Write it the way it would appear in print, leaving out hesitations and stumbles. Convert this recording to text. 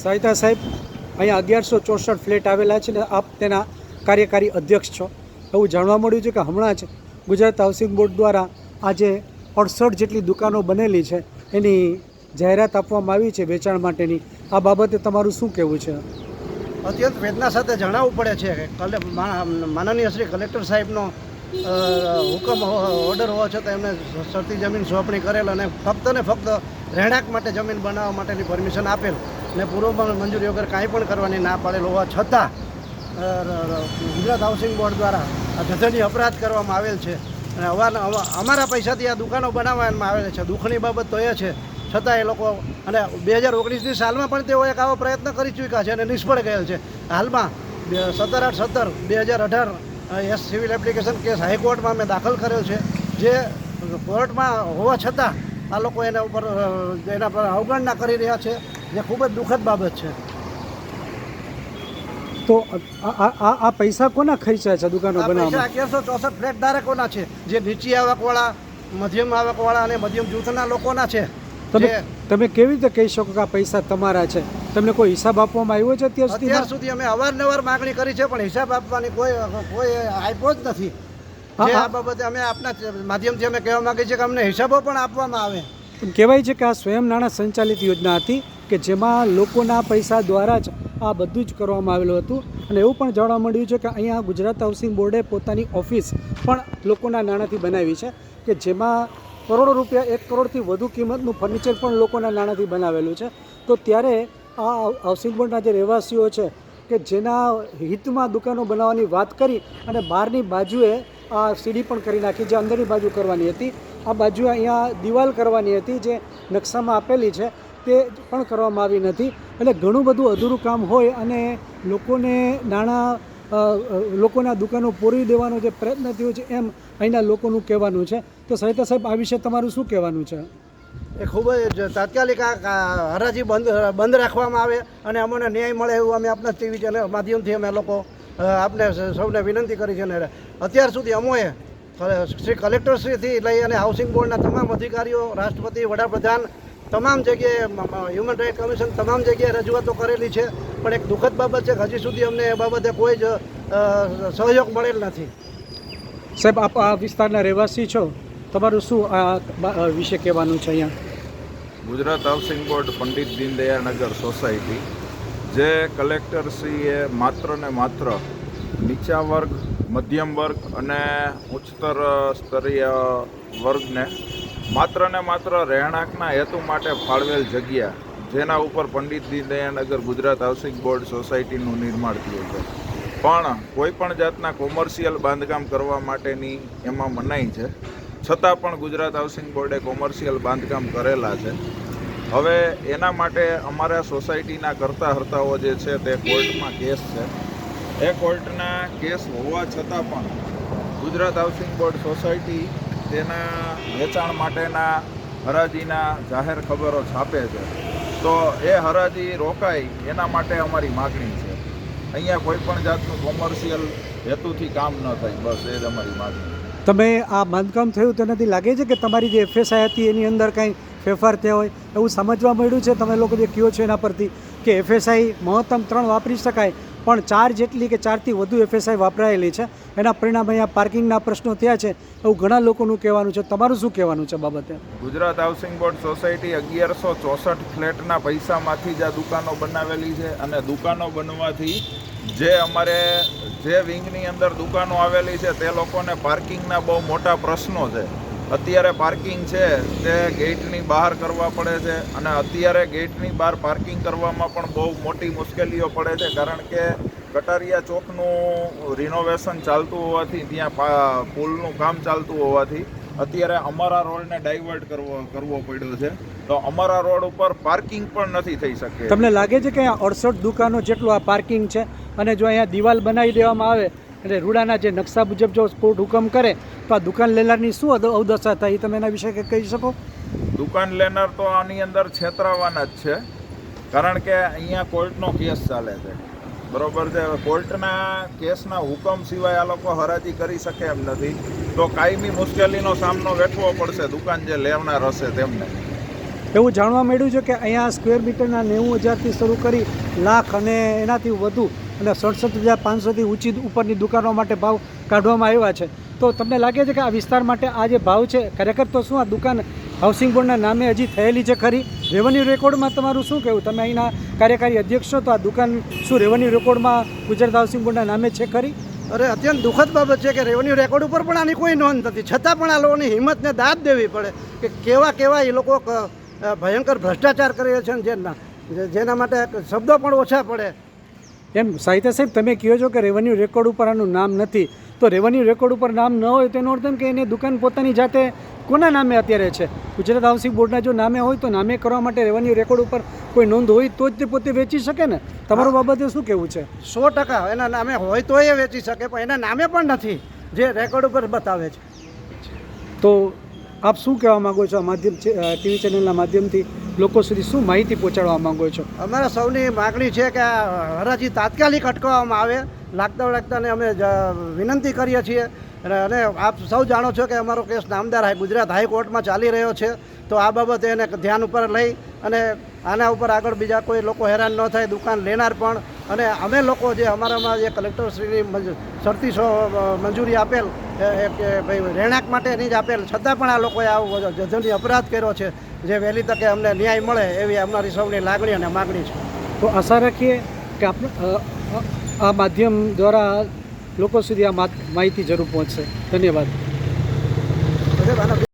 સહાયતા સાહેબ, અહીંયા 1164 ફ્લેટ આવેલા છે ને આપ તેના કાર્યકારી અધ્યક્ષ છો. એવું જાણવા મળ્યું છે કે હમણાં જ ગુજરાત હાઉસિંગ બોર્ડ દ્વારા આજે 68 જેટલી દુકાનો બનેલી છે એની જાહેરાત આપવામાં આવી છે વેચાણ માટેની. આ બાબતે તમારું શું કહેવું છે? અત્યંત વેદના સાથે જણાવવું પડે છે કે માનનીય શ્રી કલેક્ટર સાહેબનો હુકમ ઓર્ડર હોવા છતાં એમને શરતી જમીન સોંપણી કરેલ અને ફક્ત ને ફક્ત રહેણાંક માટે જમીન બનાવવા માટેની પરમિશન આપેલ અને પૂર્વ મંજૂરી વગર કાંઈ પણ કરવાની ના પાડેલ હોવા છતાં ગુજરાત હાઉસિંગ બોર્ડ દ્વારા આ જધન્ય અપરાધ કરવામાં આવેલ છે અને અમારા પૈસાથી આ દુકાનો બનાવવામાં આવેલ છે. દુઃખની બાબત તો એ છે છતાં એ લોકો અને 2019ની સાલમાં પણ તેઓ એક આવો પ્રયત્ન કરી ચૂક્યા છે અને નિષ્ફળ ગયેલ છે. હાલમાં 17/8/2018 સિવિલ એપ્લિકેશન કેસ હાઈકોર્ટમાં મેં દાખલ કર્યો છે, જે કોર્ટમાં હોવા છતાં આ લોકો એના પર અવગણના કરી રહ્યા છે, જે ખૂબ જ દુઃખદ બાબત છે. તો આ પૈસા કોના ખર્ચા છે દુકાનો બનાવવામાં? 1164 ફ્લેટ ધારકોના છે, જે નીચી આવકવાળા, મધ્યમ આવકવાળા અને મધ્યમ જૂથના લોકોના છે. તમે કેવી રીતે કહી શકો કે આ પૈસા તમારા છે? તમને કોઈ હિસાબ આપવામાં આવ્યો છે અત્યાર સુધી? અમે અવારનવાર માગણી કરી છે પણ હિસાબ આપવાની કોઈ આપ્યો જ નથી. આ બાબતે અમે આપના માધ્યમથી અમે કહેવા માંગીએ છીએ કે અમને હિસાબો પણ આપવામાં આવે. કહેવાય છે કે આ સ્વયં નાણાં સંચાલિત યોજના હતી કે જેમાં લોકોના પૈસા દ્વારા જ આ બધું જ કરવામાં આવેલું હતું. અને એવું પણ જાણવા મળ્યું છે કે અહીંયા ગુજરાત હાઉસિંગ બોર્ડે પોતાની ઓફિસ પણ લોકોના નાણાંથી બનાવી છે કે જેમાં કરોડો રૂપિયા, 1 કરોડથી વધુ કિંમતનું ફર્નિચર પણ લોકોના નાણાંથી બનાવેલું છે. તો ત્યારે આ હાઉસિંગ બોર્ડના જે રહેવાસીઓ છે કે જેના હિતમાં દુકાનો બનાવવાની વાત કરી અને બહારની બાજુએ આ સીડી પણ કરી નાખી, જે અંદરની બાજુ કરવાની હતી. આ બાજુએ અહીંયા દિવાલ કરવાની હતી જે નકશામાં આપેલી છે, તે પણ કરવામાં આવી નથી. એટલે ઘણું બધું અધૂરું કામ હોય અને લોકોને લોકોના દુકાનો પૂરી દેવાનો જે પ્રયત્ન થયો છે એમ અહીંના લોકોનું કહેવાનું છે. તો સહિતા સાહેબ, આ વિશે તમારું શું કહેવાનું છે? એ ખૂબ જ તાત્કાલિક આ હરાજી બંધ રાખવામાં આવે અને અમને ન્યાય મળે એવું અમે આપના ટીવી ચેનલ માધ્યમથી અમે લોકો આપને સૌને વિનંતી કરી છે. અને અત્યાર સુધી અમોએ શ્રી કલેક્ટરશ્રીથી લઈ અને હાઉસિંગ બોર્ડના તમામ અધિકારીઓ, રાષ્ટ્રપતિ, વડાપ્રધાન, તમામ જગ્યાએ હ્યુમન રાઇટ કમિશન તમામ જગ્યાએ રજૂઆતો કરેલી છે. પણ એક દુઃખદ બાબત છે કે હજી સુધી અમને એ બાબતે કોઈ જ સહયોગ મળેલ નથી. સાહેબ, આપ આ વિસ્તારના રહેવાસી છો, તમારું શું આ વિશે કહેવાનું છે? અહીંયા ગુજરાત હાઉસિંગ બોર્ડ પંડિત દીનદયાળ નગર સોસાયટી, જે કલેક્ટરશ્રીએ માત્ર ને માત્ર નીચા વર્ગ, મધ્યમ વર્ગ અને ઉચ્ચતર સ્તરીય વર્ગને માત્ર ને માત્ર રહેણાંકના હેતુ માટે ફાળવેલ જગ્યા, જેના ઉપર પંડિત દીનદયાળ નગર ગુજરાત હાઉસિંગ બોર્ડ સોસાયટીનું નિર્માણ થયું છે, પણ કોઈ પણ જાતના કોમર્શિયલ બાંધકામ કરવા માટેની એમાં મનાઈ છે. છતાં પણ ગુજરાત હાઉસિંગ બોર્ડે કોમર્શિયલ બાંધકામ કરેલા છે. હવે એના માટે અમારા સોસાયટીના કરતા હર્તાઓ જે છે તે કોર્ટમાં કેસ છે. એ કોર્ટના કેસ હોવા છતાં પણ ગુજરાત હાઉસિંગ બોર્ડ સોસાયટી તેના વેચાણ માટેના હરાજીના જાહેર ખબરો છાપે છે. તો એ હરાજી રોકાય એના માટે અમારી માગણી છે. અહીંયા કોઈ પણ જાતનું કોમર્શિયલ હેતુથી કામ ન થાય, બસ એ જ અમારી માગણી. તમે આ બાંધકામ થયું તેનાથી લાગે છે કે તમારી જે એફએસઆઈ હતી એની અંદર કાંઈ ફેરફાર થયા હોય એવું સમજવા મળ્યું છે? તમે લોકો જે કહો છો એના પરથી કે એફએસઆઈ મહત્તમ 3 વાપરી શકાય, પણ 4 જેટલી કે 4થી વધુ એફએસઆઈ વાપરાયેલી છે. એના પરિણામે અહીંયા પાર્કિંગના પ્રશ્નો થયા છે એવું ઘણા લોકોનું કહેવાનું છે. તમારું શું કહેવાનું છે બાબતે? ગુજરાત હાઉસિંગ બોર્ડ સોસાયટી 1164 ફ્લેટના પૈસામાંથી જ આ દુકાનો બનાવેલી છે. અને દુકાનો બનવાથી જે વિંગની અંદર દુકાનો આવેલી છે તે લોકોને પાર્કિંગના બહુ મોટા પ્રશ્નો છે. અત્યારે પાર્કિંગ છે તે ગેટની બહાર કરવા પડે છે અને અત્યારે ગેટની બહાર પાર્કિંગ કરવામાં પણ બહુ મોટી મુશ્કેલીઓ પડે છે, કારણ કે કટારિયા ચોકનું રિનોવેશન ચાલતું હોવાથી, ત્યાં પુલનું કામ ચાલતું હોવાથી અત્યારે અમારા રોડને ડાયવર્ટ કરવો પડ્યો છે. તો અમારા રોડ ઉપર પાર્કિંગ પણ નથી થઈ શકે. તમને લાગે છે કે અહીંયા 68 દુકાનો જેટલું આ પાર્કિંગ છે અને જો અહીંયા દિવાલ બનાવી દેવામાં આવે એટલે રૂડાના જે નકશા મુજબ જો કોર્ટ હુકમ કરે તો આ દુકાન લેનારની શું અવદશા થાય, તમે એના વિશે કંઈક કહી શકો? દુકાન લેનાર તો આની અંદર છેતરાવાના જ છે, કારણ કે અહીંયા કોર્ટનો કેસ ચાલે છે. બરોબર છે. કોર્ટના કેસના હુકમ સિવાય આ લોકો હરાજી કરી શકે એમ નથી. તો કાયમી મુશ્કેલીનો સામનો વેઠવો પડશે દુકાન જે લેનાર હશે તેમને. એવું જાણવા મળ્યું છે કે અહીંયા સ્ક્વેર મીટરના 90,000થી શરૂ કરી લાખ અને એનાથી વધુ અને 67,500થી ઊંચી ઉપરની દુકાનો માટે ભાવ કાઢવામાં આવ્યા છે. તો તમને લાગે છે કે આ વિસ્તાર માટે આ જે ભાવ છે ખરેખર તો શું આ દુકાન હાઉસિંગ બોર્ડના નામે હજી થયેલી છે ખરી? રેવન્યુ રેકોર્ડમાં તમારું શું કહેવું? તમે અહીંના કાર્યકારી અધ્યક્ષ છો, તો આ દુકાન શું રેવન્યુ રેકોર્ડમાં ગુજરાત હાઉસિંગ બોર્ડના નામે છે ખરી? અરે અત્યંત દુઃખદ બાબત છે કે રેવન્યુ રેકોર્ડ ઉપર પણ આની કોઈ નોંધ નથી, છતાં પણ આ લોકોની હિંમતને દાદ દેવી પડે કે કેવા એ લોકો ભયંકર ભ્રષ્ટાચાર કરે છે ને જેના માટે શબ્દો પણ ઓછા પડે. એમ સાહિત્ય સાહેબ તમે કહો છો કે રેવન્યુ રેકોર્ડ ઉપર આનું નામ નથી, તો રેવન્યુ રેકોર્ડ ઉપર નામ ન હોય તેનો અર્થ એમ કે એને દુકાન પોતાની જાતે કોના નામે અત્યારે છે? ગુજરાત હાઉસિંગ બોર્ડના જો નામે હોય તો નામે કરવા માટે રેવન્યુ રેકોર્ડ ઉપર કોઈ નોંધ હોય તો જ તે પોતે વેચી શકે ને. તમારું બાબતે શું કહેવું છે? 100% એના નામે હોય તો એ વેચી શકે, પણ એના નામે પણ નથી જે રેકોર્ડ ઉપર બતાવે છે. તો આપ શું કહેવા માગો છો? આ માધ્યમ ટીવી ચેનલના માધ્યમથી લોકો સુધી શું માહિતી પહોંચાડવા માગો છો? અમારા સૌની માગણી છે કે આ હરાજી તાત્કાલિક અટકાવવામાં આવે, લાગતાને અમે વિનંતી કરીએ છીએ. અને આપ સૌ જાણો છો કે અમારો કેસ નામદાર ગુજરાત હાઈકોર્ટમાં ચાલી રહ્યો છે, તો આ બાબતે એને ધ્યાન ઉપર લઈ અને આના ઉપર આગળ બીજા કોઈ લોકો હેરાન ન થાય, દુકાન લેનાર પણ. અને અમે લોકો જે અમારામાં જે કલેક્ટરશ્રીની શરતી મંજૂરી આપેલ કે ભાઈ રહેણાંક માટેની જ આપેલ, છતાં પણ આ લોકોએ આવો જજની અપરાધ કર્યો છે, જે વહેલી તકે અમને ન્યાય મળે એવી અમારી સૌની લાગણી અને માગણી છે. તો આશા રાખીએ કે આપણે આ માધ્યમ દ્વારા લોકો સુધી આ માહિતી જરૂર પહોંચશે. ધન્યવાદ.